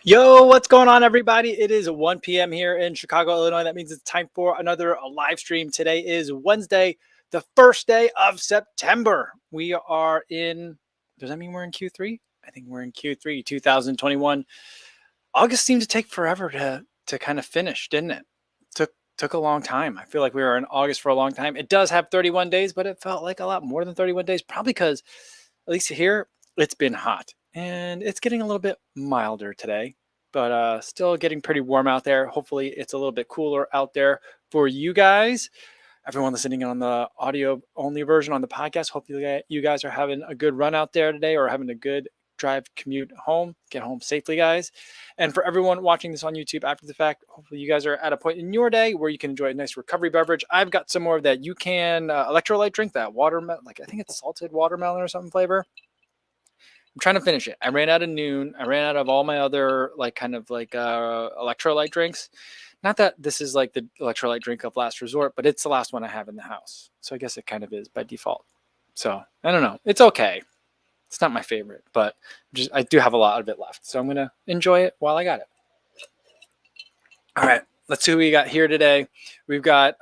Yo, what's going on, everybody? It is 1 p.m. here in Chicago, Illinois. That means it's time for another live stream. Today is Wednesday, the first day of September. We are in, does that mean we're in Q3? I think we're in Q3, 2021. August seemed to take forever to kind of finish, didn't it? Took a long time. I feel like we were in August for a long time. It does have 31 days, but it felt like a lot more than 31 days, probably because at least here it's been hot and it's getting a little bit milder today, but still getting pretty warm out there. Hopefully it's a little bit cooler out there for you guys. Everyone listening on the audio only version on the podcast, hopefully you guys are having a good run out there today or having a good drive, commute home, get home safely, guys. And for everyone watching this on YouTube after the fact, hopefully you guys are at a point in your day where you can enjoy a nice recovery beverage. I've got some more of that you can electrolyte drink, that watermelon, like I think it's salted watermelon or something flavor. I'm trying to finish it. I ran out of noon. I ran out of all my other electrolyte drinks. Not that this is like the electrolyte drink of last resort, but it's the last one I have in the house. So I guess it kind of is by default. So I don't know. It's okay. It's not my favorite, but I do have a lot of it left. So I'm going to enjoy it while I got it. All right. Let's see who we got here today. We've got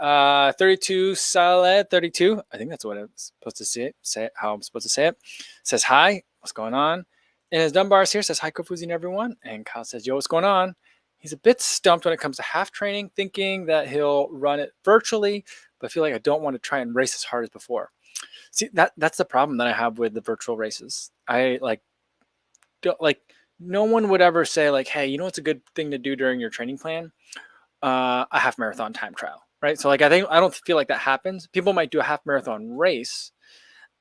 32 Salad 32. I think that's what I'm supposed to say it how I'm supposed to say it. Says hi. What's going on? And his Dunbar's here says hi, Kofuzi and everyone. And Kyle says, yo, what's going on? He's a bit stumped when it comes to half training, thinking that he'll run it virtually, but I feel like I don't want to try and race as hard as before. See, that's the problem that I have with the virtual races. I no one would ever say like, hey, you know what's a good thing to do during your training plan? A half marathon time trial, right? So like I don't feel like that happens. People might do a half marathon race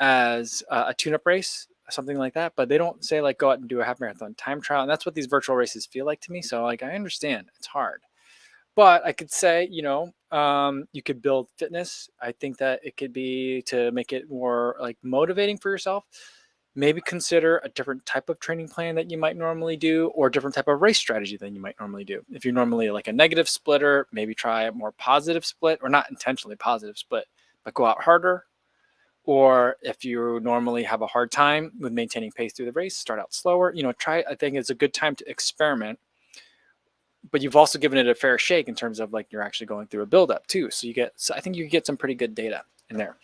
as a tune-up race, something like that, but they don't say like go out and do a half marathon time trial. And that's what these virtual races feel like to me. So like I understand it's hard, but I could say, you could build fitness. I think that it could be to make it more like motivating for yourself. Maybe consider a different type of training plan that you might normally do, or a different type of race strategy than you might normally do. If you're normally like a negative splitter, maybe try a more positive split, or not intentionally positive split, but go out harder. Or if you normally have a hard time with maintaining pace through the race, start out slower. I think it's a good time to experiment, but you've also given it a fair shake in terms of like you're actually going through a buildup too. So I think you get some pretty good data in there.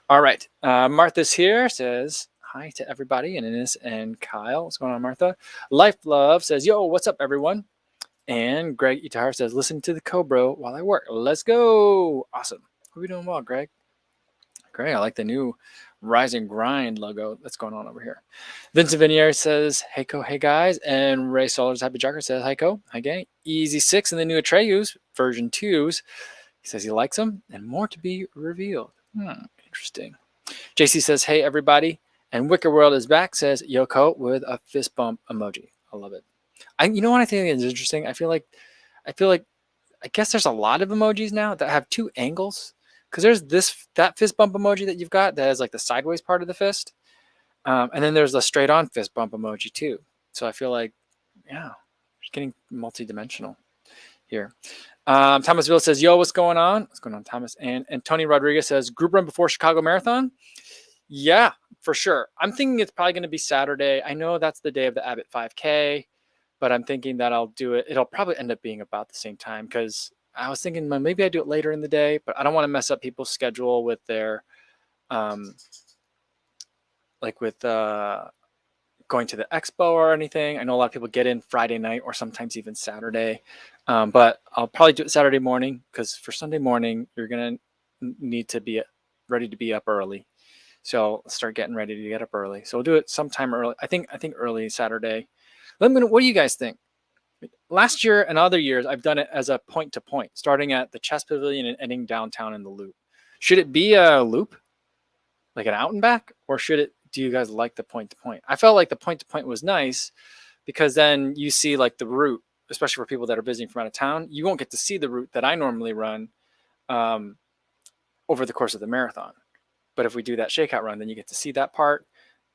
All right. Martha's here, says hi to everybody, and Ines and Kyle. What's going on, Martha? Life Love says, yo, what's up, everyone? And Greg Itar says, listen to the Cobra while I work. Let's go. Awesome. Hope you're doing well, Greg. Great. I like the new Rise and Grind logo that's going on over here. Vincent Vinier says, hey, Co, hey, guys. And Ray Solar's Happy Jocker says, hi, Co, hi, gang. Easy 6 in the new Atreus version 2s. He says he likes them and more to be revealed. Interesting. JC says, hey, everybody. And Wicker World is back, says Yoko with a fist bump emoji. I love it. You know what I think is interesting? I feel like I guess there's a lot of emojis now that have two angles. Because there's that fist bump emoji that you've got that is like the sideways part of the fist. And then there's the straight on fist bump emoji too. So I feel like, yeah, it's getting multi-dimensional here. Thomasville says, yo, what's going on? What's going on, Thomas? And Tony Rodriguez says, group run before Chicago Marathon? Yeah, for sure. I'm thinking it's probably going to be Saturday. I know that's the day of the Abbott 5K, but I'm thinking that I'll do it. It'll probably end up being about the same time because I was thinking maybe I do it later in the day, but I don't want to mess up people's schedule with their, going to the expo or anything. I know a lot of people get in Friday night or sometimes even Saturday, but I'll probably do it Saturday morning because for Sunday morning, you're going to need to be ready to be up early. So start getting ready to get up early. So we'll do it sometime early. I think early Saturday. What do you guys think? Last year and other years, I've done it as a point-to-point, starting at the Chess Pavilion and ending downtown in the Loop. Should it be a loop, like an out and back, or do you guys like the point-to-point? I felt like the point-to-point was nice because then you see like the route, especially for people that are visiting from out of town. You won't get to see the route that I normally run over the course of the marathon. But if we do that shakeout run, then you get to see that part.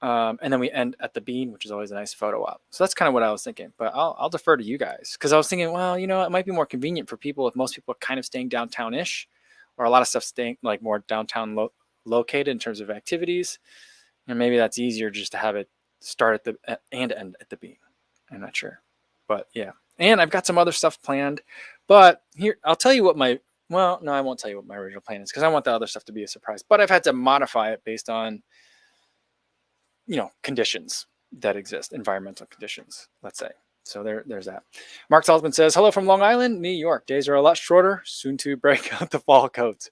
And then we end at the Bean, which is always a nice photo op. So that's kind of what I was thinking. But I'll defer to you guys because I was thinking, well, it might be more convenient for people if most people are kind of staying downtown-ish, or a lot of stuff staying like more downtown located in terms of activities. And maybe that's easier just to have it start and end at the Bean. I'm not sure. But yeah, and I've got some other stuff planned. But here, I'll tell you what my well, no, I won't tell you what my original plan is because I want the other stuff to be a surprise. But I've had to modify it based on conditions that exist, environmental conditions, let's say. So there's that. Mark Salzman says, "Hello from Long Island, New York. Days are a lot shorter. Soon to break out the fall coats."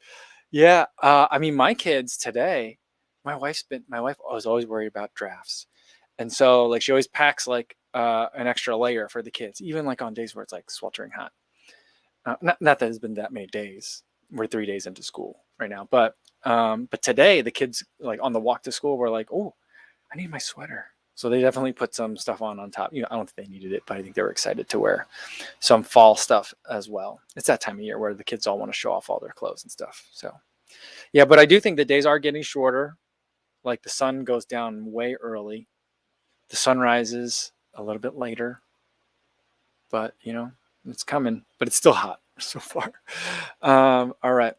Yeah, I mean, my kids today, my wife was always worried about drafts, and so like she always packs like an extra layer for the kids, even like on days where it's like sweltering hot. Not that it's been that many days. We're 3 days into school right now, but today the kids like on the walk to school were like, "Oh, I need my sweater." So they definitely put some stuff on top. I don't think they needed it, but I think they were excited to wear some fall stuff as well. It's that time of year where the kids all want to show off all their clothes and stuff. So yeah, but I do think the days are getting shorter. Like the sun goes down way early. The sun rises a little bit later, but it's coming, but it's still hot so far. All right.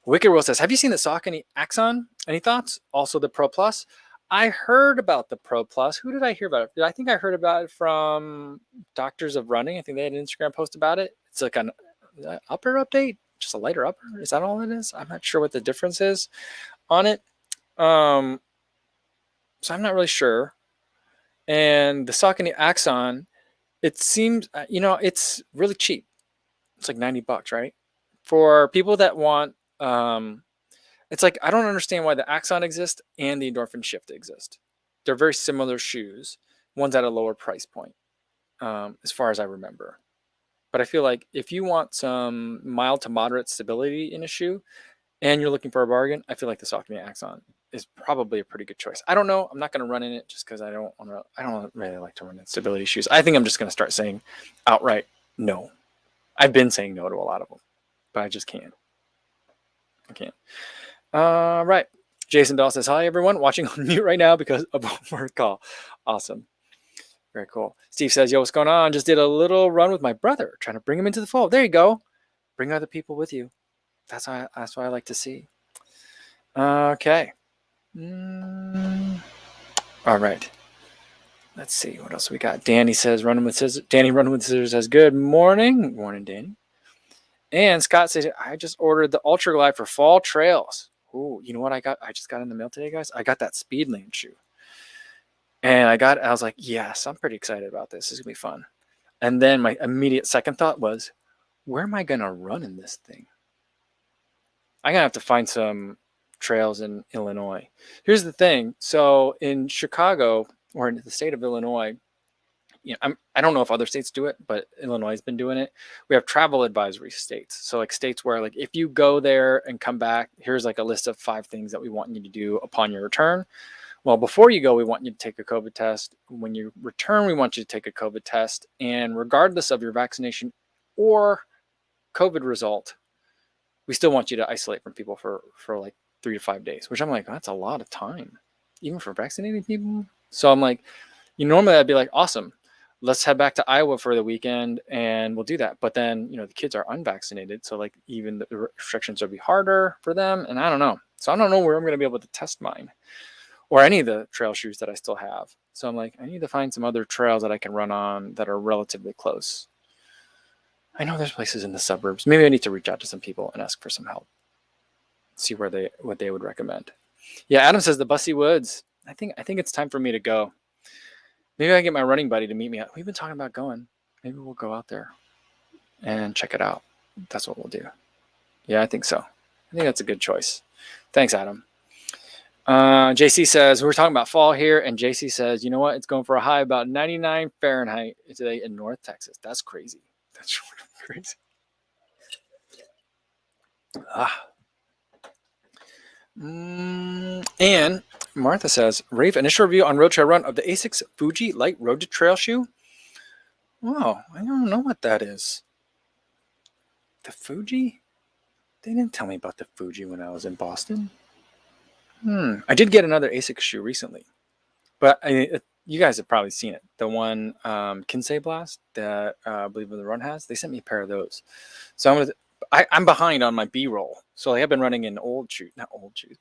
Wicked World says, "Have you seen the Saucony Axon? Any thoughts? Also the Pro Plus." I heard about the Pro Plus. Who did I hear about it? I think I heard about it from Doctors of Running. I think they had an Instagram post about it. It's like an upper update, just a lighter upper. Is that all it is? I'm not sure what the difference is on it. So I'm not really sure. And the Saucony Axon, it seems, it's really cheap. It's like $90, right? For people that want, it's like, I don't understand why the Axon exists and the Endorphin Shift exist. They're very similar shoes. One's at a lower price point, as far as I remember. But I feel like if you want some mild to moderate stability in a shoe and you're looking for a bargain, I feel like the Saucony Axon is probably a pretty good choice. I don't know. I'm not going to run in it just because I don't really like to run in stability shoes. I think I'm just going to start saying outright no. I've been saying no to a lot of them, but I just can't. I can't. Right. Jason Dahl says, "Hi, everyone. Watching on mute right now because of a work call." Awesome. Very cool. Steve says, "Yo, what's going on? Just did a little run with my brother, trying to bring him into the fold." There you go. Bring other people with you. That's what I like to see. Okay. All right. Let's see what else we got. Danny says, "Running with scissors." Danny running with scissors says, "Good morning." Morning, Danny. And Scott says, "I just ordered the Ultra Glide for fall trails." Ooh, you know what I got? I just got in the mail today, guys. I got that Speedlane shoe. And I was like, yes, I'm pretty excited about this. This is going to be fun. And then my immediate second thought was, where am I going to run in this thing? I'm going to have to find some trails in Illinois. Here's the thing. So in Chicago or in the state of Illinois, I don't know if other states do it, but Illinois has been doing it. We have travel advisory states. So like states where like if you go there and come back, here's like a list of 5 things that we want you to do upon your return. Well, before you go, we want you to take a COVID test. When you return, we want you to take a COVID test. And regardless of your vaccination or COVID result, we still want you to isolate from people for like 3 to 5 days, which I'm like, that's a lot of time, even for vaccinating people. So I'm like, normally I'd be like, awesome, let's head back to Iowa for the weekend and we'll do that. But then, the kids are unvaccinated. So like even the restrictions will be harder for them. And I don't know. So I don't know where I'm going to be able to test mine or any of the trail shoes that I still have. So I'm like, I need to find some other trails that I can run on that are relatively close. I know there's places in the suburbs. Maybe I need to reach out to some people and ask for some help. See what they would recommend. Yeah, Adam says the Bussy Woods. I think it's time for me to go. Maybe I get my running buddy to meet me. We've been talking about going. Maybe we'll go out there and check it out. That's what we'll do. Yeah, I think so. I think that's a good choice. Thanks, Adam. JC says, we're talking about fall here, and JC says, you know what? It's going for a high about 99 Fahrenheit today in North Texas. That's crazy. That's really crazy. And Martha says, Rafe, initial review on road trail run of the Asics Fuji Light Road to Trail shoe. Oh, I don't know what that is. The Fuji? They didn't tell me about the Fuji when I was in Boston. I did get another Asics shoe recently, but you guys have probably seen it. The one Kinsei Blast that I believe the run has. They sent me a pair of those, so I'm behind on my B-roll. So I've been running in not old shoes,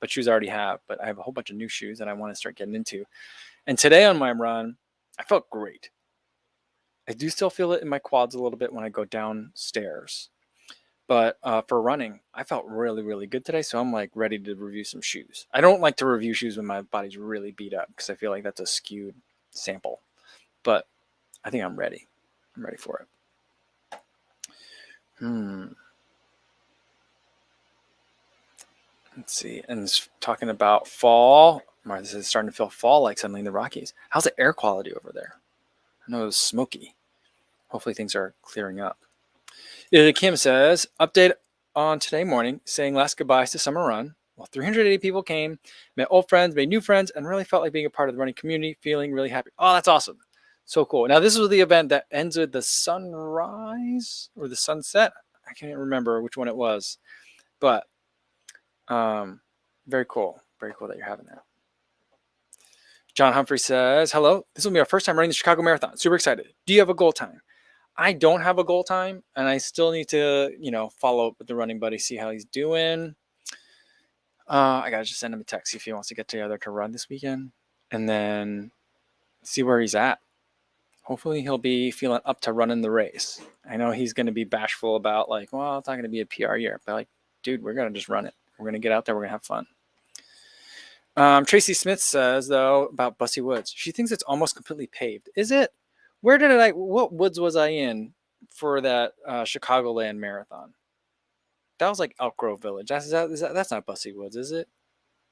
but shoes I already have. But I have a whole bunch of new shoes that I want to start getting into. And today on my run, I felt great. I do still feel it in my quads a little bit when I go downstairs. But for running, I felt really, really good today. So I'm like ready to review some shoes. I don't like to review shoes when my body's really beat up because I feel like that's a skewed sample. But I think I'm ready. I'm ready for it. Let's see. And it's talking about fall. Martha says it's starting to feel fall-like suddenly in the Rockies. How's the air quality over there? I know it was smoky. Hopefully things are clearing up. Kim says, update on today morning, saying last goodbyes to summer run. Well, 380 people came, met old friends, made new friends, and really felt like being a part of the running community, feeling really happy. Oh, that's awesome. So cool. Now, this was the event that ends with the sunrise or the sunset. I can't remember which one it was, but very cool. Very cool that you're having that. John Humphrey says, hello. This will be our first time running the Chicago Marathon. Super excited. Do you have a goal time? I don't have a goal time, and I still need to, follow up with the running buddy, see how he's doing. I gotta just send him a text, see if he wants to get together to run this weekend, and then see where he's at. Hopefully he'll be feeling up to running the race. I know he's going to be bashful about like, well, it's not going to be a PR year, but like, dude, we're going to just run it. We're going to get out there. We're going to have fun. Tracy Smith says, though, about Bussy Woods. She thinks it's almost completely paved. Is it? What woods was I in for that Chicagoland marathon? That was like Elk Grove Village. That's not Bussy Woods, is it?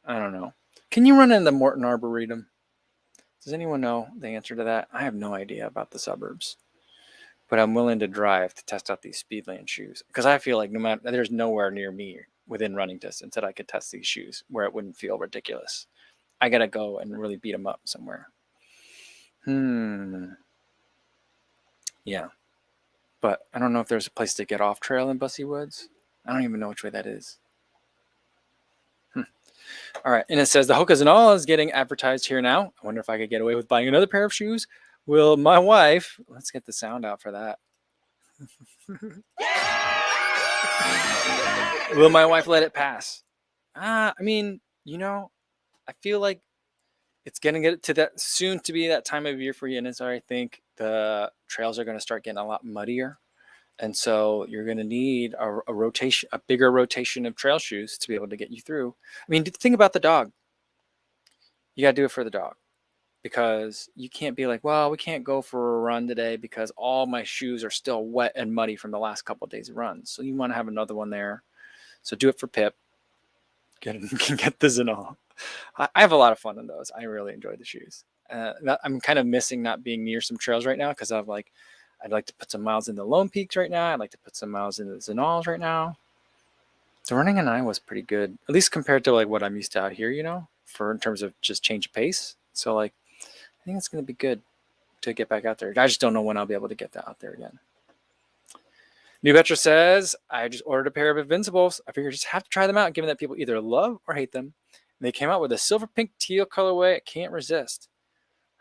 I don't know. Can you run in the Morton Arboretum? Does anyone know the answer to that? I have no idea about the suburbs, but I'm willing to drive to test out these Speedland shoes because I feel like there's nowhere near me within running distance that I could test these shoes where it wouldn't feel ridiculous. I gotta go and really beat them up somewhere. Yeah, but I don't know if there's a place to get off trail in Bussy Woods. I don't even know which way that is. All right, and it says the Hokas and All is getting advertised here now. I wonder if I could get away with buying another pair of shoes. Will my wife? Let's get the sound out for that. Will my wife let it pass? I mean, I feel like it's going to get to that soon to be that time of year for you. And so I think the trails are going to start getting a lot muddier. And so you're going to need a bigger rotation of trail shoes to be able to get you through. I mean, think about the dog. You got to do it for the dog because you can't be like, well, we can't go for a run today because all my shoes are still wet and muddy from the last couple of days of runs. So you want to have another one there. So do it for Pip. Get the Zenol. I have a lot of fun in those. I really enjoy the shoes. I'm kind of missing not being near some trails right now because I'd like to put some miles in the Lone Peaks right now. I'd like to put some miles in the Zenols right now. The running in Iowa was pretty good, at least compared to like what I'm used to out here, in terms of just change of pace. So like, I think it's going to be good to get back out there. I just don't know when I'll be able to get that out there again. New Betra says, I just ordered a pair of Invincibles. I figured I just have to try them out, given that people either love or hate them. And they came out with a silver pink teal colorway. I can't resist.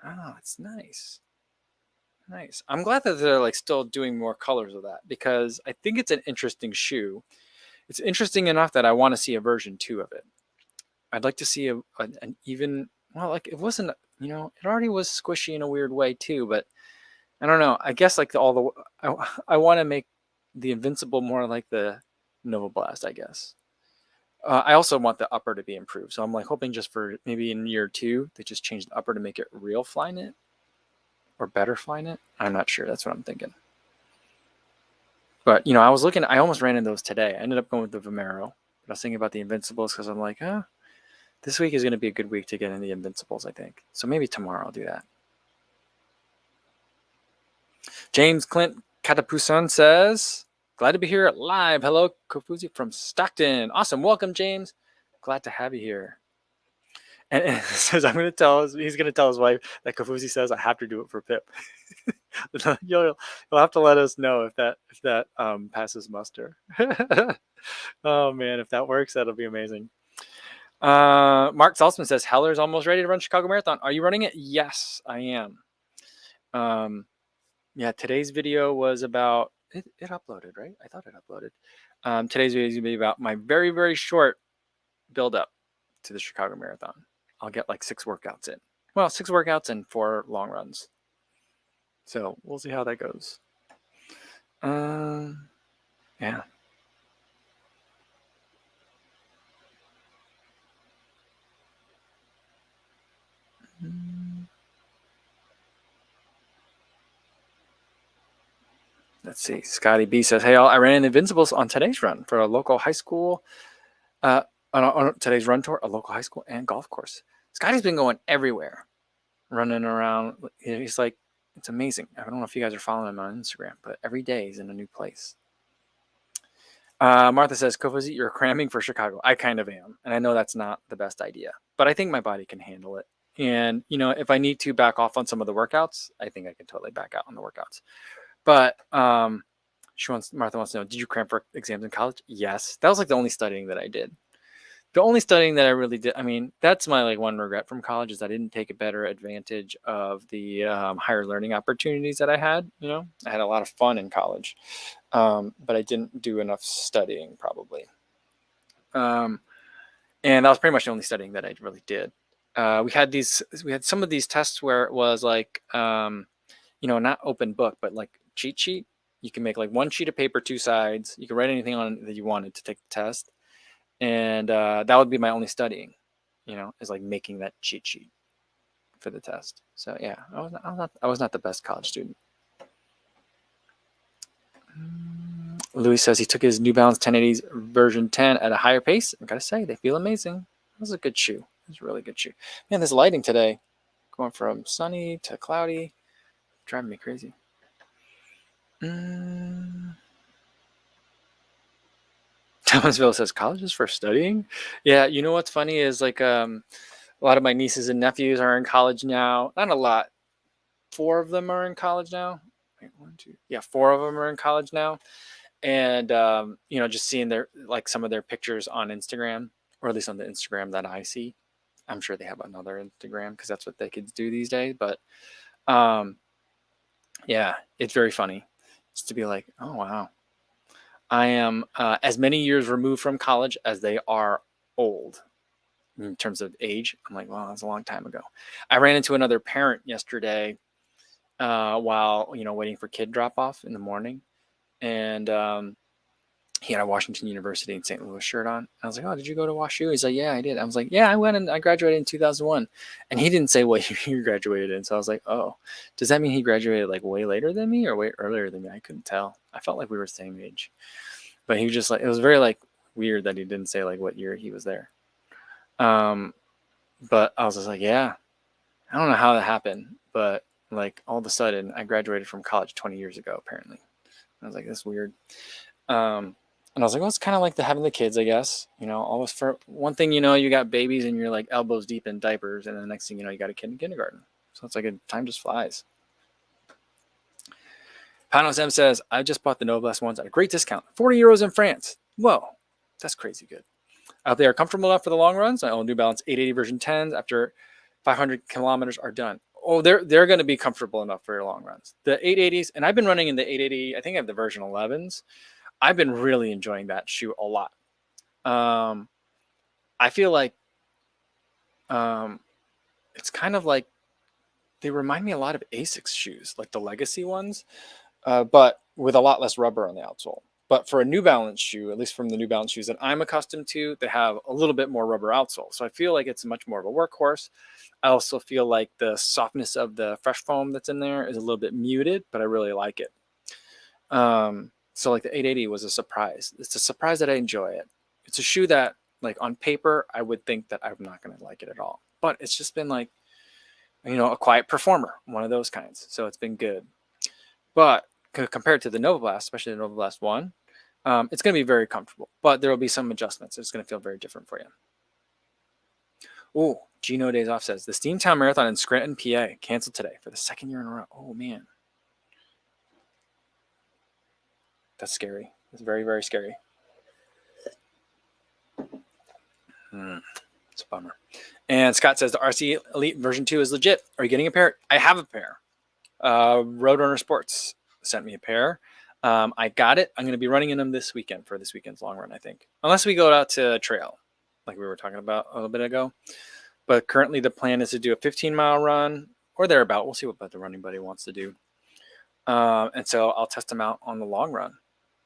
Oh, it's nice. Nice. I'm glad that they're like still doing more colors of that because I think it's an interesting shoe. It's interesting enough that I want to see a version 2 of it. I'd like to see an even, well, like it wasn't, it already was squishy in a weird way too, but I don't know. I guess like I want to make the Invincible more like the Nova Blast, I guess. I also want the upper to be improved. So I'm like hoping just for maybe in year 2, they just change the upper to make it real Flyknit or better Flyknit. I'm not sure. That's what I'm thinking. But, I was looking, I almost ran in those today. I ended up going with the Vomero. But I was thinking about the Invincibles because I'm like, this week is going to be a good week to get in the Invincibles, I think. So maybe tomorrow I'll do that. James Clint Katapusan says, glad to be here live. Hello, Kofuzi from Stockton. Awesome. Welcome, James. Glad to have you here. And it says, he's going to tell his wife that Kofuzi says, I have to do it for Pip. You'll have to let us know if that passes muster. Oh, man, if that works, that'll be amazing. Mark Salzman says, Heller's almost ready to run Chicago Marathon. Are you running it? Yes, I am. Yeah, today's video was about it uploaded, right? I thought it uploaded. Today's video is gonna be about my very, very short build up to the Chicago Marathon. I'll get like 6 workouts in. Well, 6 workouts and 4 long runs. So we'll see how that goes. Yeah. Let's see. Scotty B says, "Hey, all, I ran in Invincibles on today's run for a local high school. On today's run tour, a local high school and golf course. Scotty's been going everywhere, running around. He's like, it's amazing. I don't know if you guys are following him on Instagram, but every day he's in a new place." Martha says, "Kofuzi, you're cramming for Chicago." I kind of am, and I know that's not the best idea, but I think my body can handle it. And if I need to back off on some of the workouts, I think I can totally back out on the workouts. But Martha wants to know, did you cram for exams in college? Yes, that was like the only studying that I did. The only studying that I really did, I mean, that's my like one regret from college is I didn't take a better advantage of the higher learning opportunities that I had. I had a lot of fun in college, but I didn't do enough studying probably. And that was pretty much the only studying that I really did. We had some of these tests where it was like, not open book, but like cheat sheet. You can make like one sheet of paper, two sides. You can write anything on it that you wanted to take the test. And that would be my only studying, is like making that cheat sheet for the test. So yeah, I was not the best college student. Louis says he took his New Balance 1080s version 10 at a higher pace. I gotta say, they feel amazing. This is a good shoe. It's a really good shoe. Man, this lighting today, going from sunny to cloudy, driving me crazy. Thomasville says college is for studying. Yeah, you know what's funny is like a lot of my nieces and nephews are in college now. Not a lot. 4 of them are in college now. Wait, 1, 2. Yeah, 4 of them are in college now. And just seeing some of their pictures on Instagram, or at least on the Instagram that I see. I'm sure they have another Instagram because that's what the kids do these days. But yeah, it's very funny just to be like, oh wow, I am as many years removed from college as they are old in terms of age. I'm like, wow, that's a long time ago. I ran into another parent yesterday while waiting for kid drop off in the morning, and he had a Washington University in St. Louis shirt on. I was like, "Oh, did you go to WashU?" He's like, "Yeah, I did." I was like, "Yeah, I went and I graduated in 2001," and he didn't say what year he graduated in. So I was like, "Oh, does that mean he graduated like way later than me or way earlier than me?" I couldn't tell. I felt like we were the same age, but he was just like, it was very like weird that he didn't say like what year he was there. But I was just like, yeah, I don't know how that happened, but like all of a sudden I graduated from college 20 years ago, apparently. I was like, that's weird. And I was like, well, it's kind of like having the kids, I guess. Almost for one thing, you got babies and you're like elbows deep in diapers, and the next thing you know, you got a kid in kindergarten. So it's like time just flies. Panos M says, I just bought the Noblesse ones at a great discount, 40 euros in France. Whoa, that's crazy good. They are comfortable enough for the long runs. I own New Balance 880 version 10s after 500 kilometers are done. Oh, they're going to be comfortable enough for your long runs. The 880s, and I've been running in the 880. I think I have the version 11s. I've been really enjoying that shoe a lot. I feel like it's kind of like they remind me a lot of Asics shoes, like the Legacy ones, but with a lot less rubber on the outsole. But for a New Balance shoe, at least from the New Balance shoes that I'm accustomed to, they have a little bit more rubber outsole. So I feel like it's much more of a workhorse. I also feel like the softness of the fresh foam that's in there is a little bit muted, but I really like it. So like the 880 was a surprise. It's a surprise that I enjoy it. It's a shoe that like on paper, I would think that I'm not going to like it at all, but it's just been like, a quiet performer, one of those kinds. So it's been good. But compared to the Nova Blast, especially the Nova Blast 1, it's going to be very comfortable, but there will be some adjustments. It's going to feel very different for you. Oh, Gino Days Off says the Steamtown Marathon in Scranton, PA, canceled today for the 2nd year in a row. Oh man, that's scary. It's very, very scary. It's a bummer. And Scott says the RC Elite version 2 is legit. Are you getting a pair? I have a pair. Roadrunner Sports sent me a pair. I got it. I'm going to be running in them this weekend for this weekend's long run, I think. Unless we go out to a trail, like we were talking about a little bit ago. But currently the plan is to do a 15-mile run or thereabout. We'll see what the running buddy wants to do. And so I'll test them out on the long run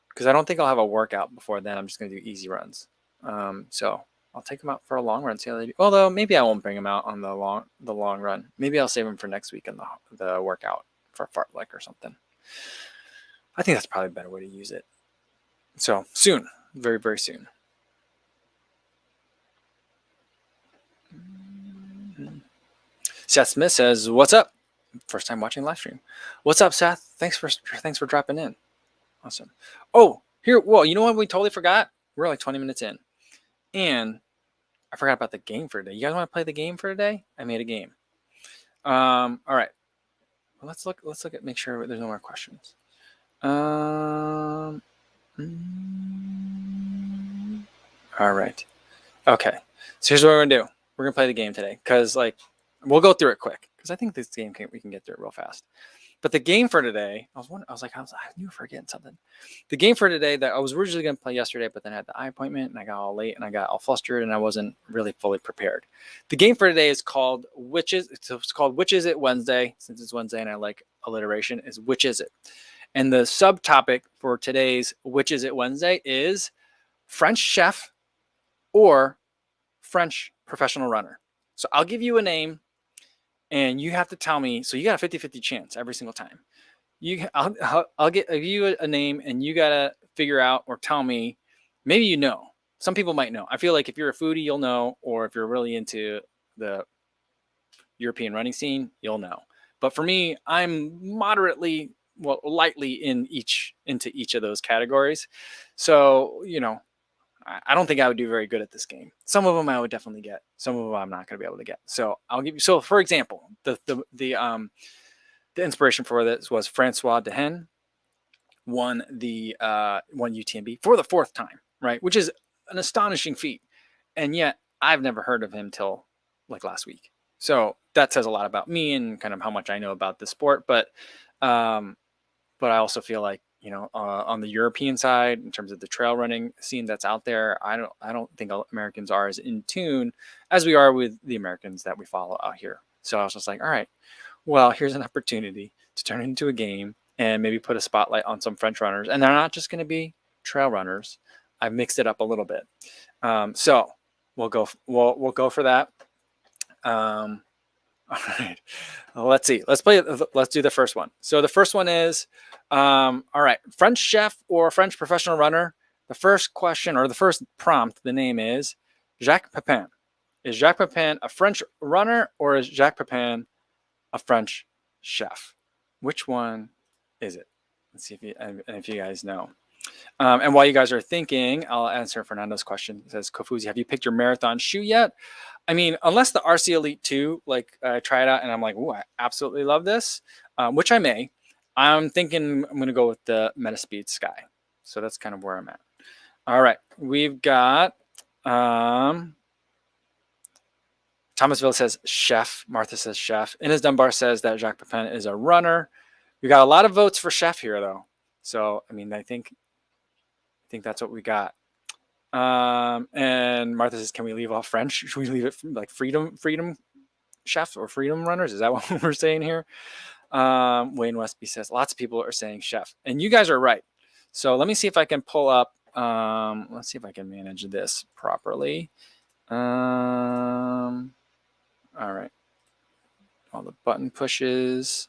because I don't think I'll have a workout before then. I'm just going to do easy runs. So I'll take them out for a long run, see how they do. Although maybe I won't bring them out on the long run. Maybe I'll save them for next week in the workout for fartlek or something. I think that's probably a better way to use it. So soon, very, very soon. Seth Smith says, "What's up? First time watching live stream. What's up, Seth? Thanks for dropping in. Awesome. Oh, here. Well, you know what? We totally forgot. We're like 20 minutes in, and I forgot about the game for today. You guys want to play the game for today? I made a game. All right. Well, let's look at make sure there's no more questions. All right. Okay. So here's what we're gonna do. We're gonna play the game today because like we'll go through it quick because I think this game we can get through it real fast. But the game for today, I knew forgetting something. The game for today that I was originally going to play yesterday, but then I had the eye appointment and I got all late and I got all flustered and I wasn't really fully prepared. The game for today is called It's called Which Is It Wednesday. Since it's Wednesday and I like alliteration, is Which Is It? And the subtopic for today's Which Is It Wednesday is French chef or French professional runner. So I'll give you a name and you have to tell me. So you got a 50-50 chance every single time. I'll give you a name and you got to figure out or tell me. Maybe you know. Some people might know. I feel like if you're a foodie, you'll know. Or if you're really into the European running scene, you'll know. But for me, I'm lightly into each of those categories. So, I don't think I would do very good at this game. Some of them I would definitely get. Some of them I'm not going to be able to get. So I'll give you. So for example, the inspiration for this was Francois Dehaene won UTMB for the 4th time, right? Which is an astonishing feat, and yet I've never heard of him till like last week. So that says a lot about me and kind of how much I know about the sport. But I also feel like on the European side, in terms of the trail running scene that's out there, I don't think Americans are as in tune as we are with the Americans that we follow out here. So I was just like, all right, well, here's an opportunity to turn it into a game and maybe put a spotlight on some French runners. And they're not just going to be trail runners. I've mixed it up a little bit. So we'll go for that. All right, let's see. Let's do the first one. So the first one is, all right, French chef or French professional runner. The first question or the first prompt, the name is Jacques Pepin. Is Jacques Pepin a French runner or is Jacques Pepin a French chef? Which one is it? Let's see if you guys know. And while you guys are thinking, I'll answer Fernando's question. It says, Kofuzi, have you picked your marathon shoe yet? I mean, unless the RC Elite 2, like I try it out and I'm like, ooh, I absolutely love this, which I may. I'm thinking I'm going to go with the Metaspeed Sky. So that's kind of where I'm at. All right. We've got Thomasville says chef. Martha says chef. Inez Dunbar says that Jacques Pepin is a runner. We got a lot of votes for chef here, though. So, I mean, I think that's what we got. And Martha says, can we leave off French? Should we leave it like freedom chefs or freedom runners? Is that what we're saying here? Wayne Westby says, lots of people are saying chef. And you guys are right. So let me see if I can pull up. Let's see if I can manage this properly. All right. All the button pushes.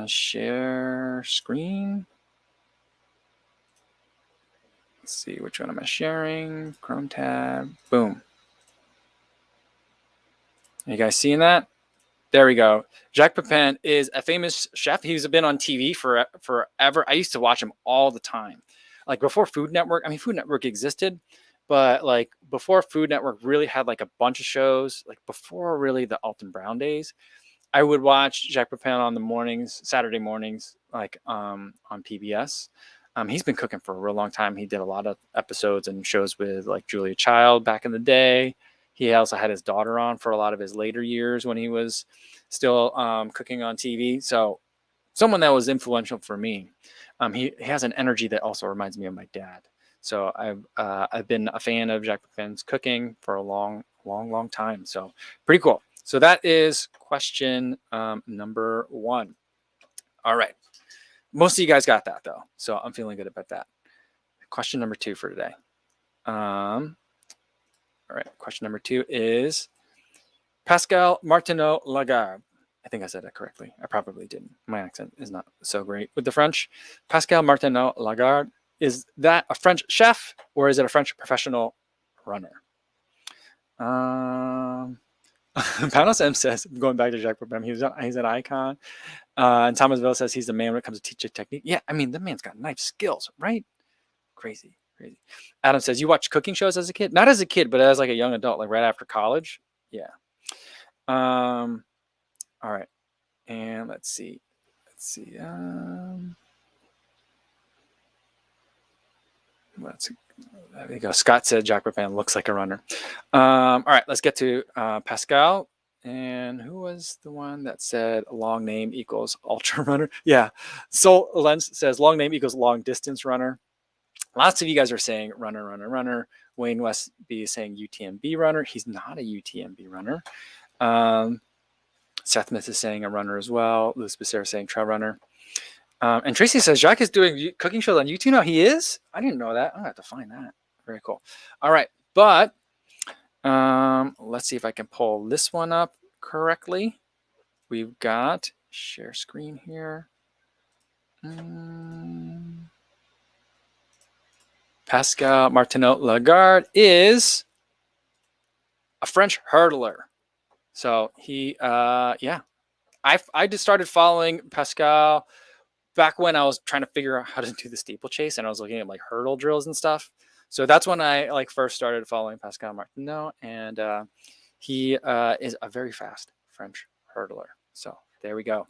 Share screen. Let's see, which one am I sharing? Chrome tab. Boom. Are you guys seeing that? There we go. Jacques Pepin is a famous chef. He's been on TV forever. I used to watch him all the time. Like before Food Network. I mean, Food Network existed, but like before Food Network really had like a bunch of shows, like before really the Alton Brown days, I would watch Jacques Pepin on the mornings, Saturday mornings, like on PBS. He's been cooking for a real long time. He did a lot of episodes and shows with like Julia Child back in the day. He also had his daughter on for a lot of his later years when he was still cooking on TV. So someone that was influential for me. He has an energy that also reminds me of my dad. So I've been a fan of Jacques Pepin's cooking for a long time. So pretty cool. So that is question number 1. All right. Most of you guys got that though, so I'm feeling good about that. Question number 2 for today. All right, question number 2 is Pascal Martineau Lagarde. I think I said that correctly. I probably didn't. My accent is not so great with the French. Pascal Martineau Lagarde, is that a French chef or is it a French professional runner? Panos M says, going back to Jacques Pepin, he's an icon. And Thomas Villa says he's the man when it comes to teaching technique. Yeah, I mean, the man's got knife skills, right? Crazy. Adam says, you watch cooking shows as a kid? Not as a kid, but as like a young adult, like right after college. Yeah. All right. And let's see. There you go. Scott said Jacques Pepin looks like a runner. All right, let's get to Pascal. And who was the one that said long name equals ultra runner? Yeah. Soul Lens says long name equals long distance runner. Lots of you guys are saying runner. Wayne Westby is saying UTMB runner. He's not a UTMB runner. Seth Smith is saying a runner as well. Louis Becerra is saying trail runner. And Tracy says Jacques is doing cooking shows on YouTube now. He is? I didn't know that. I'm going to have to find that. Very cool. All right. But let's see if I can pull this one up correctly. We've got share screen here. Pascal Martineau Lagarde is a French hurdler. So he, yeah. I just started following Pascal back when I was trying to figure out how to do the steeplechase, and I was looking at like hurdle drills and stuff. So that's when I like first started following Pascal Martineau, and he is a very fast French hurdler. So there we go.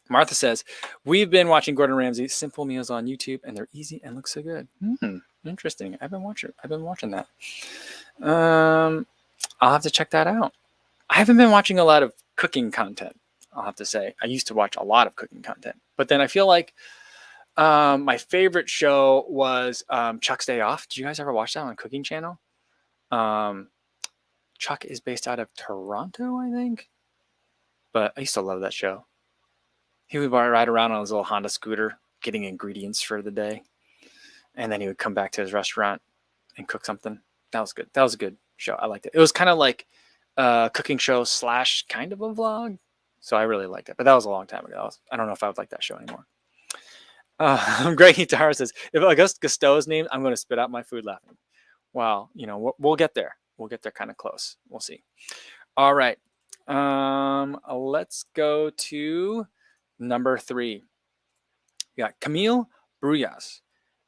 Martha says, we've been watching Gordon Ramsay's simple meals on YouTube, and they're easy and look so good. Interesting. I've been watching that. I'll have to check that out. I haven't been watching a lot of cooking content, I'll have to say. I used to watch a lot of cooking content, but then I feel like my favorite show was Chuck's Day Off. Did you guys ever watch that on Cooking Channel? Chuck is based out of Toronto, I think. But I used to love that show. He would ride around on his little Honda scooter, getting ingredients for the day. And then he would come back to his restaurant and cook something. That was good. That was a good show. I liked it. It was kind of like a cooking show / kind of a vlog. So I really liked it. But that was a long time ago. I don't know if I would like that show anymore. Greg Guitar says, if Auguste Gusteau's name, I'm going to spit out my food laughing. Well, we'll get there. We'll get there kind of close. We'll see. All right. Let's go to number 3. We got Camille Bruyas.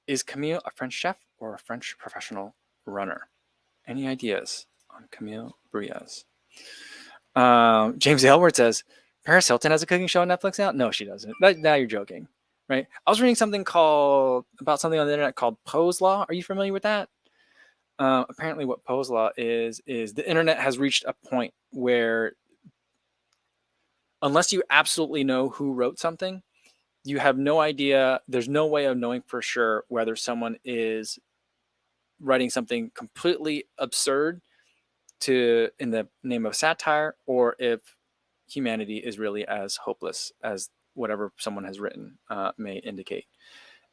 Is Camille a French chef or a French professional runner? Any ideas on Camille Bruyas? James Aylward says, Paris Hilton has a cooking show on Netflix now? No, she doesn't. Now you're joking, right? I was reading something about something on the internet called Poe's Law. Are you familiar with that? Apparently what Poe's Law is the internet has reached a point where unless you absolutely know who wrote something, you have no idea. There's no way of knowing for sure whether someone is writing something completely absurd in the name of satire, or if humanity is really as hopeless as whatever someone has written may indicate.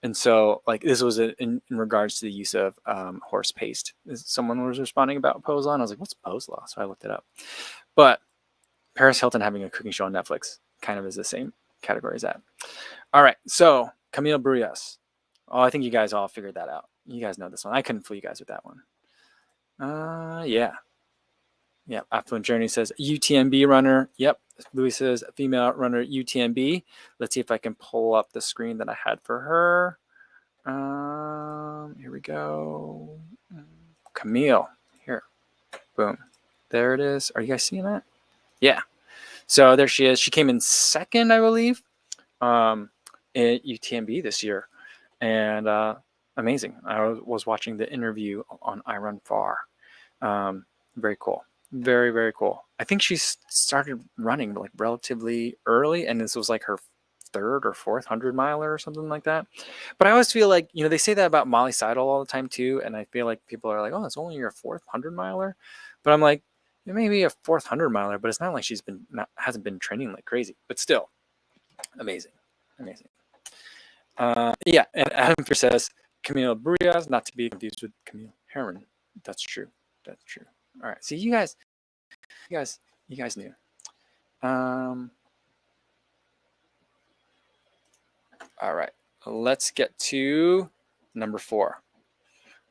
And so, like, this was in regards to the use of horse paste. Someone was responding about Poe's Law, and I was like, what's Poe's Law? So I looked it up. But Paris Hilton having a cooking show on Netflix kind of is the same category as that. All right, so Camille Bruyas. Oh, I think you guys all figured that out. You guys know this one. I couldn't fool you guys with that one. Yeah. Affluent Journey says UTMB runner. Yep. Louis says female runner UTMB. Let's see if I can pull up the screen that I had for her. Here we go. Camille. Here. Boom. There it is. Are you guys seeing that? Yeah. So there she is. She came in second, I believe, in UTMB this year. And amazing. I was watching the interview on I Run Far. Very cool. Very, very cool. I think she started running like relatively early, and this was like her 3rd or 4th 100-miler or something like that. But I always feel like, they say that about Molly Seidel all the time too, and I feel like people are like, oh, it's only your 4th 100-miler. But I'm like, it may be a 4th 100-miler, but it's not like hasn't been training like crazy. But still, amazing. Yeah, and Adam Pierce says Camille Brias, not to be confused with Camille Herron. That's true. That's true. All right. See, you guys knew. All right. Let's get to number 4.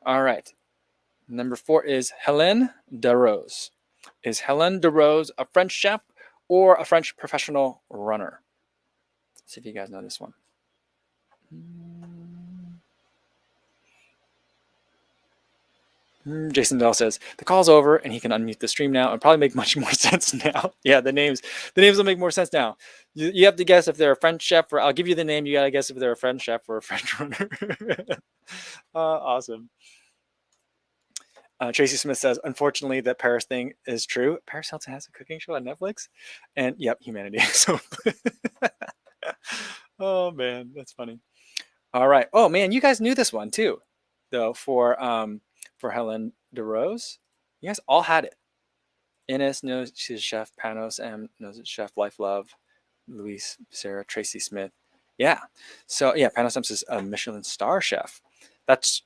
All right. Number 4 is Hélène Darroze. Is Hélène Darroze a French chef or a French professional runner? Let's see if you guys know this one. Jason Bell says the call's over and he can unmute the stream now and probably make much more sense now. Yeah, the names will make more sense now. You have to guess if they're a French chef, or I'll give you the name. You gotta guess if they're a French chef or a French runner. Awesome. Tracy Smith says, unfortunately, that Paris thing is true. Paris Hilton has a cooking show on Netflix, and yep, Humanity. So, oh man, that's funny. All right. Oh man, you guys knew this one too, though. For Hélène Darroze, you guys all had it. Ines knows she's a chef. Panos M knows it's chef. Life Love, Luis, Sarah, Tracy Smith. Yeah. So yeah, Panos M is a Michelin star chef. That's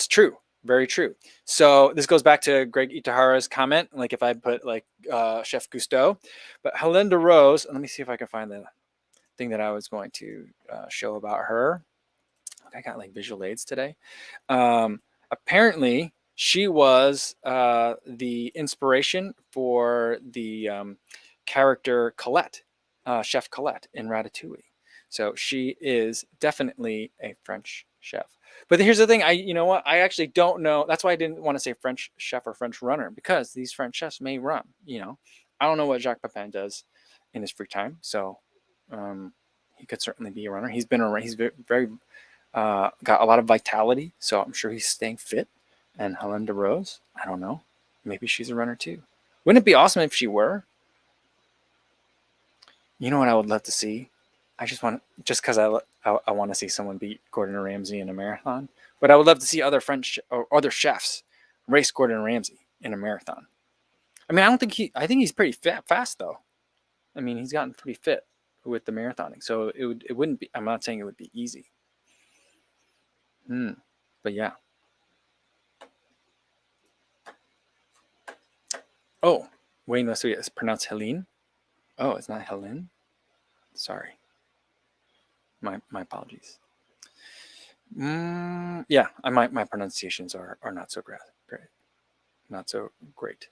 true. Very true. So this goes back to Greg Itahara's comment, like if I put like Chef Cousteau, but Hélène Darroze, let me see if I can find the thing that I was going to show about her. I got like visual aids today. Apparently, she was the inspiration for the character Colette, Chef Colette in Ratatouille. So she is definitely a French chef. But here's the thing, you know what? I actually don't know. That's why I didn't want to say French chef or French runner, because these French chefs may run. You know, I don't know what Jacques Pepin does in his free time, so he could certainly be a runner. He's been around. He's very got a lot of vitality, so I'm sure he's staying fit. And Hélène Darroze, I don't know. Maybe she's a runner too. Wouldn't it be awesome if she were? You know what I would love to see? I just because I want to see someone beat Gordon Ramsay in a marathon. But I would love to see other French or other chefs race Gordon Ramsay in a marathon. I mean, I think he's pretty fast though. I mean, he's gotten pretty fit with the marathoning, so it wouldn't be. I'm not saying it would be easy. But yeah. Oh, Wayne Leslie is pronounced Helene. Oh, it's not Helen. Sorry. My apologies. Yeah, my pronunciations are not so great. Not so great.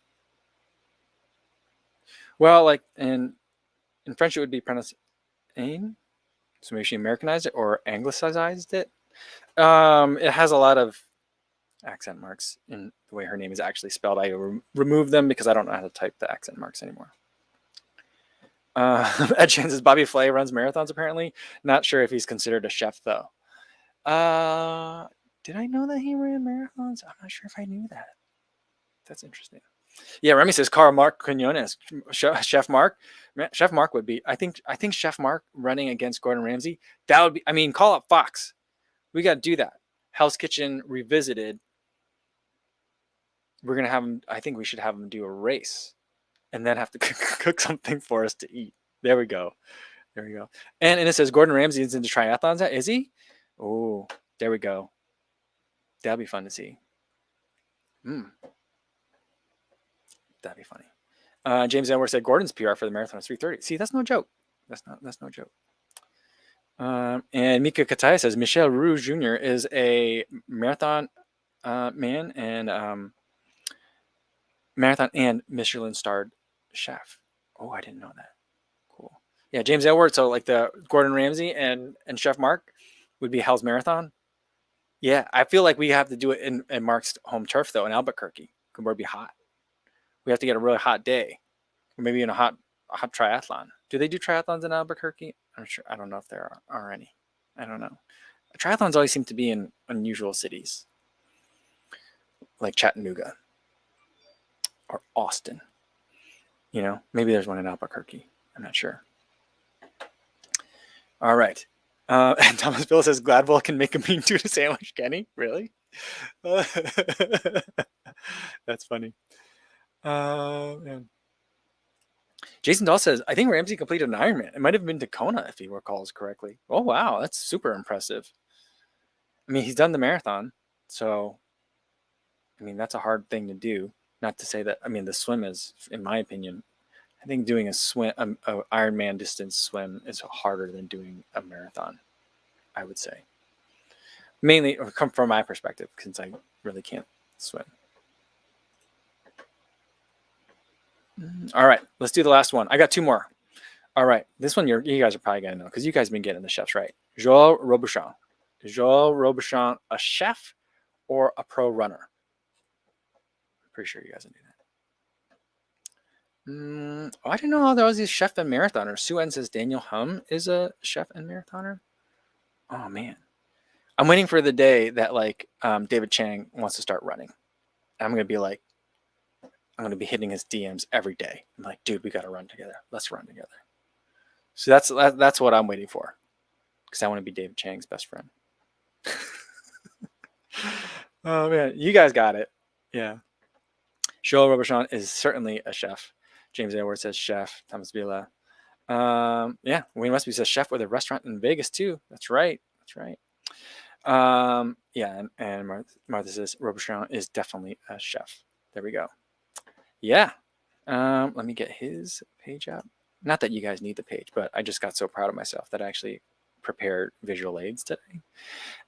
Well, like in French, it would be pronounced Ain. So maybe she Americanized it or anglicized it. It has a lot of accent marks in the way her name is actually spelled. I remove them because I don't know how to type the accent marks anymore. Ed Chan says Bobby Flay runs marathons apparently. Not sure if he's considered a chef though. Did I know that he ran marathons? I'm not sure if I knew that. That's interesting. Yeah, Remy says Carl Mark Quinones, Chef Mark. Chef Mark would be. I think Chef Mark running against Gordon Ramsay. That would be. I mean, call up Fox. We got to do that. Hell's Kitchen Revisited. We're gonna have him. I think we should have him do a race, and then have to cook something for us to eat. There we go. There we go. And it says Gordon Ramsay is into triathlons. Is he? Oh, there we go. That'd be fun to see. That'd be funny. James Edwards said Gordon's PR for the marathon is 3:30. See, that's no joke. That's no joke. And Mika Kataya says Michel Roux Jr. is a marathon man and marathon and Michelin starred chef. Oh, I didn't know that. Cool. Yeah, James Edwards. So like the Gordon Ramsay and Chef Mark would be Hell's Marathon. Yeah, I feel like we have to do it in Mark's home turf though in Albuquerque. Where it'd be hot. We have to get a really hot day, or maybe in a hot triathlon. Do they do triathlons in Albuquerque? I'm sure. I don't know if there are any. I don't know. Triathlons always seem to be in unusual cities, like Chattanooga or Austin. You know, maybe there's one in Albuquerque. I'm not sure. All right. And Thomas Bill says Gladwell can make a mean tuna sandwich. Can he? Really? That's funny. Man. Jason Dahl says, I think Ramsey completed an Ironman. It might have been Kona, if he recalls correctly. Oh, wow. That's super impressive. I mean, he's done the marathon. So, I mean, that's a hard thing to do. Not to say that, I mean, the swim is, in my opinion, I think doing a Ironman distance swim is harder than doing a marathon, I would say. Mainly, or come from my perspective, since I really can't swim. All right, let's do the last one. I got 2 more. All right, this one you guys are probably gonna know because you guys have been getting the chefs right. Joel Robuchon. Joel Robuchon, a chef or a pro runner? I'm pretty sure you guys knew that. I didn't know there was these chef and marathoner. Sue N says Daniel Hum is a chef and marathoner. Oh man, I'm waiting for the day that like David Chang wants to start running. I'm gonna be like, I'm gonna be hitting his DMs every day. I'm like, dude, we gotta run together. Let's run together. So that's what I'm waiting for, because I want to be David Chang's best friend. Oh man, you guys got it. Yeah. Joel Robuchon is certainly a chef. James Edwards says chef. Thomas Villa. Yeah, Wayne Westby says chef with a restaurant in Vegas too. That's right. That's right. Yeah, and Martha says Robuchon is definitely a chef. There we go. Yeah. Let me get his page up. Not that you guys need the page, but I just got so proud of myself that I actually prepared visual aids today.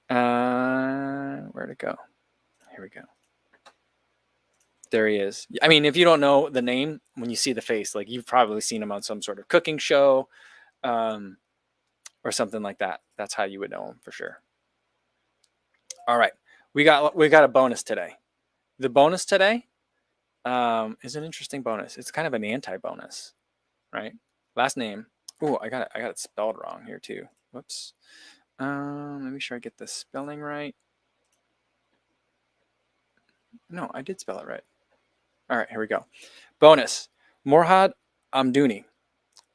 Where'd it go? Here we go. There he is. I mean, if you don't know the name, when you see the face, like you've probably seen him on some sort of cooking show, or something like that. That's how you would know him for sure. All right, we got a bonus today. The bonus today is an interesting bonus. It's kind of an anti-bonus, right? Last name. Oh, I got it spelled wrong here too. Whoops. Let me make sure I get the spelling right. No, I did spell it right. All right, here we go. Bonus. Morhad Amdouni.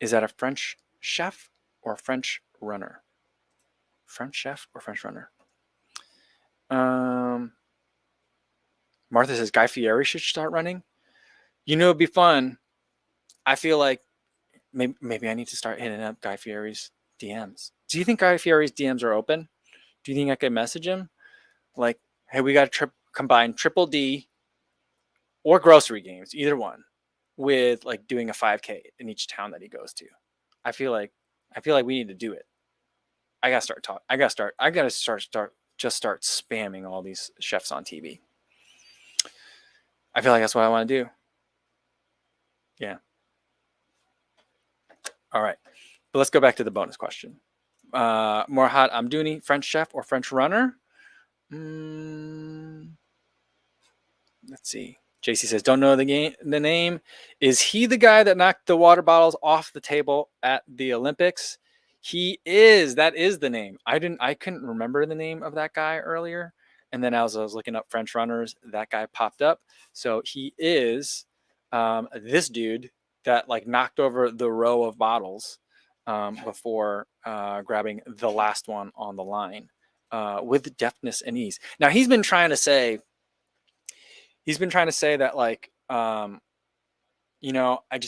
Is that a French chef or a French runner? French chef or French runner? Martha says Guy Fieri should start running. You know, it'd be fun. I feel like maybe I need to start hitting up Guy Fieri's DMs. Do you think Guy Fieri's DMs are open? Do you think I could message him? Like, hey, we got to combine Triple D or grocery games, either one, with like doing a 5K in each town that he goes to. I feel like we need to do it. I gotta start talking. I gotta start spamming all these chefs on TV. I feel like that's what I want to do. Yeah. All right. But let's go back to the bonus question. Morhad Amdouni, French chef or French runner? Let's see. JC says, don't know the name. Is he the guy that knocked the water bottles off the table at the Olympics? He is. That is the name. I couldn't remember the name of that guy earlier. And then as I was looking up French runners, that guy popped up. So he is this dude that like knocked over the row of bottles before grabbing the last one on the line with deftness and ease. Now he's been trying to say that like, you know, I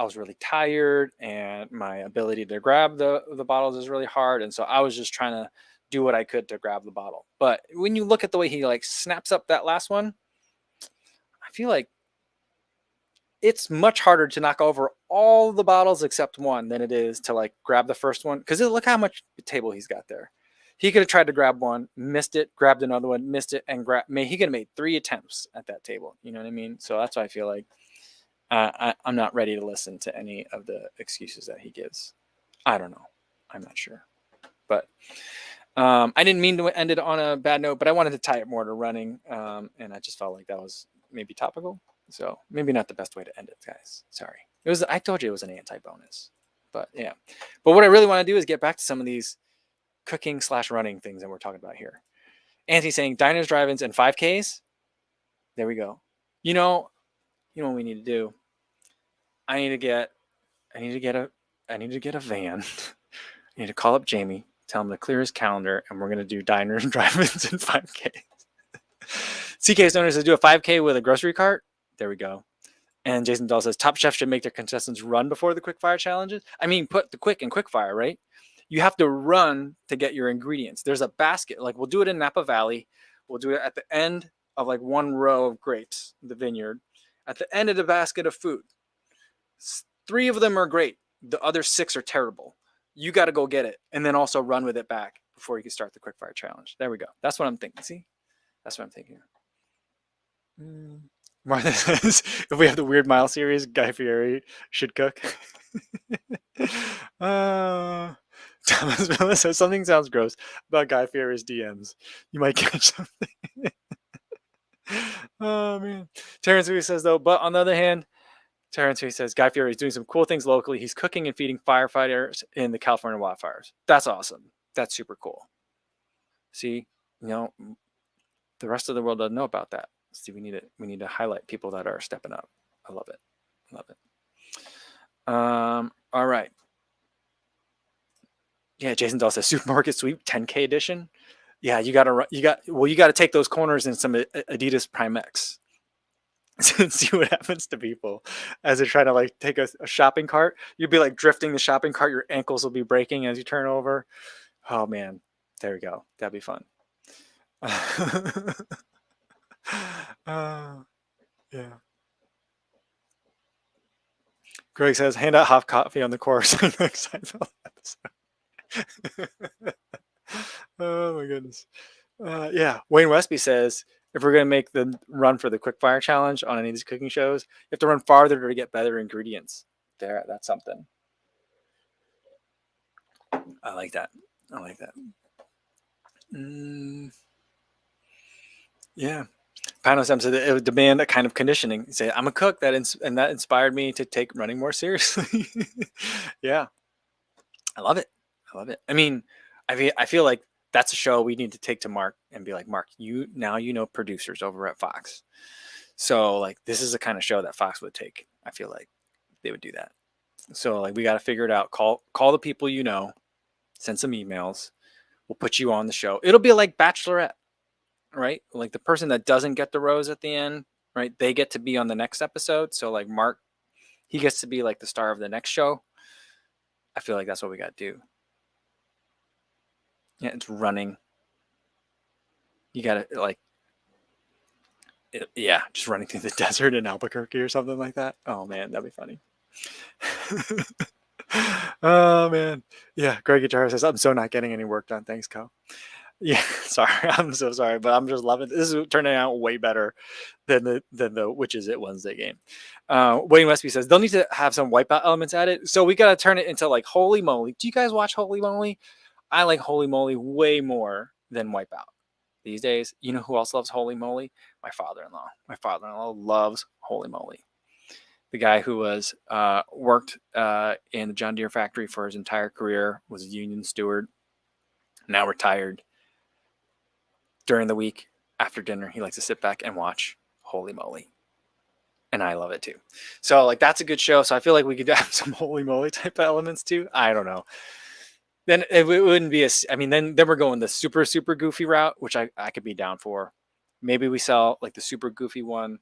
was really tired and my ability to grab the bottles is really hard. And so I was just trying to do what I could to grab the bottle. But when you look at the way he like snaps up that last one, I feel like it's much harder to knock over all the bottles except one than it is to like grab the first one. Because look how much table he's got there. He could have tried to grab one, missed it, grabbed another one, missed it, and he could have made 3 attempts at that table. You know what I mean? So that's why I feel like I'm not ready to listen to any of the excuses that he gives. I don't know. I'm not sure. But I didn't mean to end it on a bad note, but I wanted to tie it more to running. And I just felt like that was maybe topical. So maybe not the best way to end it, guys. Sorry. I told you it was an anti-bonus. But yeah. But what I really want to do is get back to some of these cooking/running things that we're talking about here. Anthony saying diners, drive-ins, and 5Ks. There we go. You know what we need to do? I need to get a van. I need to call up Jamie, tell him to clear his calendar, and we're gonna do diners, drive-ins, and 5Ks. CK Stoner says do a 5K with a grocery cart. There we go. And Jason Dahl says Top Chef should make their contestants run before the quickfire challenges. I mean, put the quick in quickfire, right? You have to run to get your ingredients. There's a basket. Like we'll do it in Napa Valley. We'll do it at the end of like one row of grapes, the vineyard. At the end of the basket of food, 3 of them are great. The other 6 are terrible. You got to go get it and then also run with it back before you can start the quickfire challenge. There we go. That's what I'm thinking. See, that's what I'm thinking. Martha says, if we have the Weird Mile series, Guy Fieri should cook. Thomas Miller says, something sounds gross about Guy Fieri's DMs. You might catch something. Oh, man. Terrence Hui says, though, but on the other hand, Terrence Hui says, Guy Fieri is doing some cool things locally. He's cooking and feeding firefighters in the California wildfires. That's awesome. That's super cool. See, the rest of the world doesn't know about that. See, we need to highlight people that are stepping up. I love it. All right. Yeah, Jason Dahl says supermarket sweep 10K edition. Yeah, you got to take those corners in some Adidas Prime X and see what happens to people as they try to like take a shopping cart. You'd be like drifting the shopping cart. Your ankles will be breaking as you turn over. Oh man, there we go. That'd be fun. Yeah. Greg says, hand out hot coffee on the course. Oh my goodness. Yeah. Wayne Westby says, if we're going to make the run for the quickfire challenge on any of these cooking shows, you have to run farther to get better ingredients. That's something. I like that. Yeah. Pano Sam said it would demand a kind of conditioning. He said, I'm a cook, that inspired me to take running more seriously. Yeah. I love it. I mean, I feel like that's a show we need to take to Mark and be like, Mark, you know producers over at Fox. So like this is the kind of show that Fox would take. I feel like they would do that. So like we got to figure it out. Call the people you know, send some emails. We'll put you on the show. It'll be like Bachelorette, right? Like the person that doesn't get the rose at the end, right? They get to be on the next episode. So like Mark, he gets to be like the star of the next show. I feel like that's what we got to do. Yeah, it's running. You got to like, just running through the desert in Albuquerque or something like that. Oh man, that'd be funny. Oh man, yeah. Greg Guitar says, "I'm so not getting any work done. Thanks, Co." Yeah, sorry. I'm so sorry, but I'm just loving it. This is turning out way better than the Witches It Wednesday game. Wayne Westby says they'll need to have some wipeout elements added, so we got to turn it into like Holy Moly. Do you guys watch Holy Moly? I like Holy Moly way more than Wipeout these days. You know who else loves Holy Moly? My father-in-law. My father-in-law loves Holy Moly. The guy who was worked in the John Deere factory for his entire career, was a union steward, now retired. During the week, after dinner, he likes to sit back and watch Holy Moly. And I love it too. So like that's a good show. So I feel like we could have some Holy Moly type of elements too. I don't know. Then it wouldn't be then we're going the super, super goofy route, which I could be down for. Maybe we sell like the super goofy one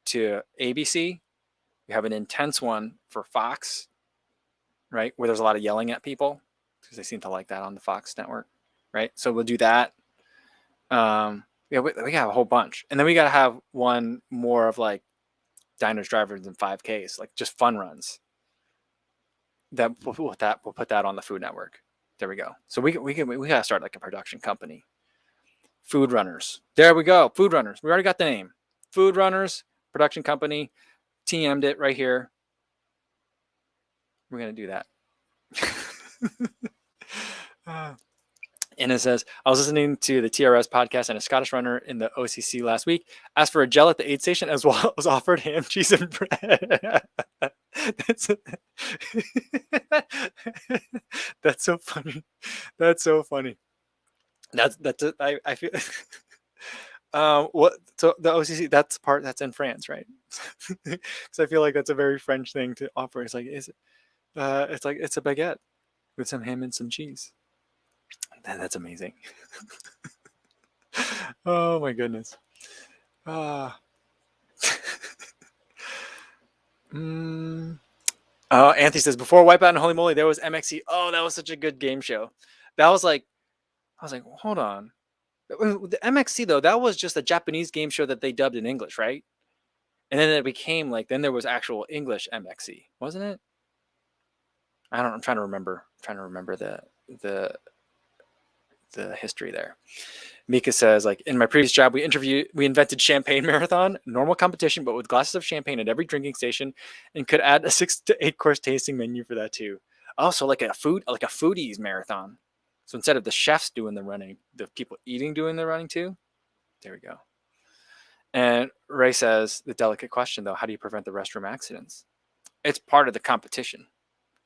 to ABC. We have an intense one for Fox, right? Where there's a lot of yelling at people because they seem to like that on the Fox network, right? So we'll do that. We got a whole bunch. And then we got to have one more of like diners, drivers, and 5Ks, like just fun runs. We'll put that on the Food Network. There we go. So we gotta start like a production company. Food Runners. There we go. Food Runners. We already got the name. Food Runners production company. TM'd it right here. We're gonna do that. And it says, I was listening to the TRS podcast and a Scottish runner in the OCC last week asked for a gel at the aid station as well as offered ham, cheese, and bread. That's so funny. That's so funny. I feel. So the OCC, that's the part that's in France, right? Because I feel like that's a very French thing to offer. It's like, it's a baguette with some ham and some cheese. That's amazing. Oh my goodness. Anthony says before Wipeout and Holy Moly, there was MXC. Oh, that was such a good game show. That was like, I was like, hold on. The MXC though, that was just a Japanese game show that they dubbed in English, right? And then it became like, then there was actual English MXC, wasn't it? I'm trying to remember. I'm trying to remember the history there. Mika says, like, in my previous job, we invented champagne marathon, normal competition, but with glasses of champagne at every drinking station, and could add a 6 to 8 course tasting menu for that too. Also, like a foodies marathon. So instead of the chefs doing the running, the people eating doing the running too. There we go. And Ray says, the delicate question though, how do you prevent the restroom accidents? It's part of the competition.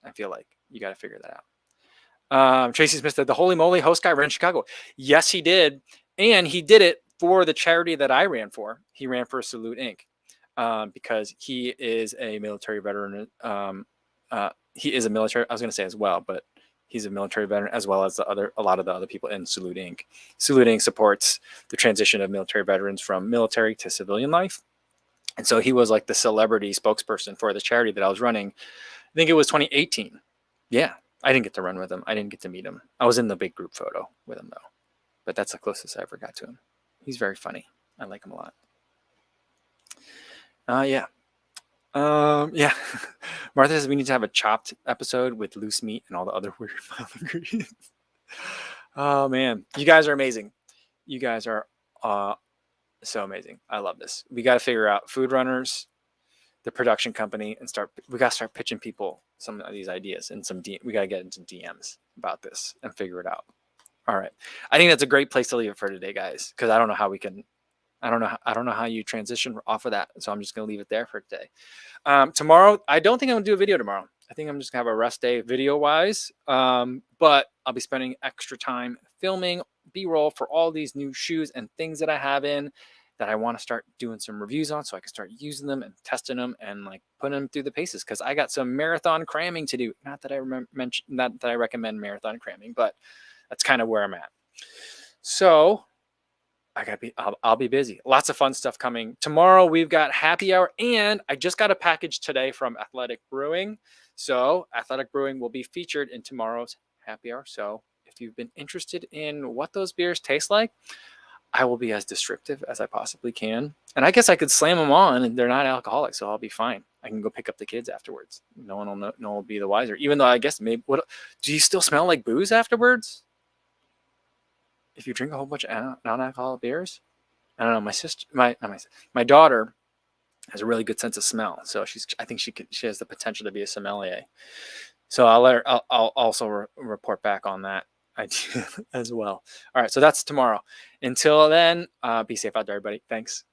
I feel like you got to figure that out. Tracy Smith said the Holy Moly host guy ran Chicago. Yes, he did. And he did it for the charity that I ran for. He ran for Salute Inc. Because he is a military veteran. He is a military, I was going to say as well, but he's a military veteran as well as a lot of the other people in Salute Inc. Salute Inc. supports the transition of military veterans from military to civilian life. And so he was like the celebrity spokesperson for the charity that I was running. I think it was 2018. Yeah. I didn't get to run with him. I didn't get to meet him. I was in the big group photo with him though, but that's the closest I ever got to him. He's very funny. I like him a lot. Yeah. Yeah. Martha says we need to have a chopped episode with loose meat and all the other weird ingredients. Oh man, you guys are amazing. You guys are so amazing. I love this. We got to figure out food runners, the production company, and we got to start pitching people some of these ideas and we got to get into DMs about this and figure it out. All right. I think that's a great place to leave it for today, guys, because I don't know how we can, I don't know how you transition off of that. So I'm just going to leave it there for today. Tomorrow, I don't think I'm going to do a video tomorrow. I think I'm just going to have a rest day video wise. But I'll be spending extra time filming B-roll for all these new shoes and things that I have in that I want to start doing some reviews on so I can start using them and testing them and like putting them through the paces because I got some marathon cramming to do. Not that I recommend marathon cramming, but that's kind of where I'm at. So I'll be busy. Lots of fun stuff coming. Tomorrow we've got happy hour and I just got a package today from Athletic Brewing. So Athletic Brewing will be featured in tomorrow's happy hour. So if you've been interested in what those beers taste like, I will be as descriptive as I possibly can. And I guess I could slam them on and they're not alcoholic, so I'll be fine. I can go pick up the kids afterwards. No one will know, no one will be the wiser. Even though I guess maybe, do you still smell like booze afterwards? If you drink a whole bunch of non-alcoholic beers? I don't know. My daughter has a really good sense of smell. So I think she has the potential to be a sommelier. So I'll also report back on that idea as well. All right. So that's tomorrow. Until then, be safe out there, everybody. Thanks.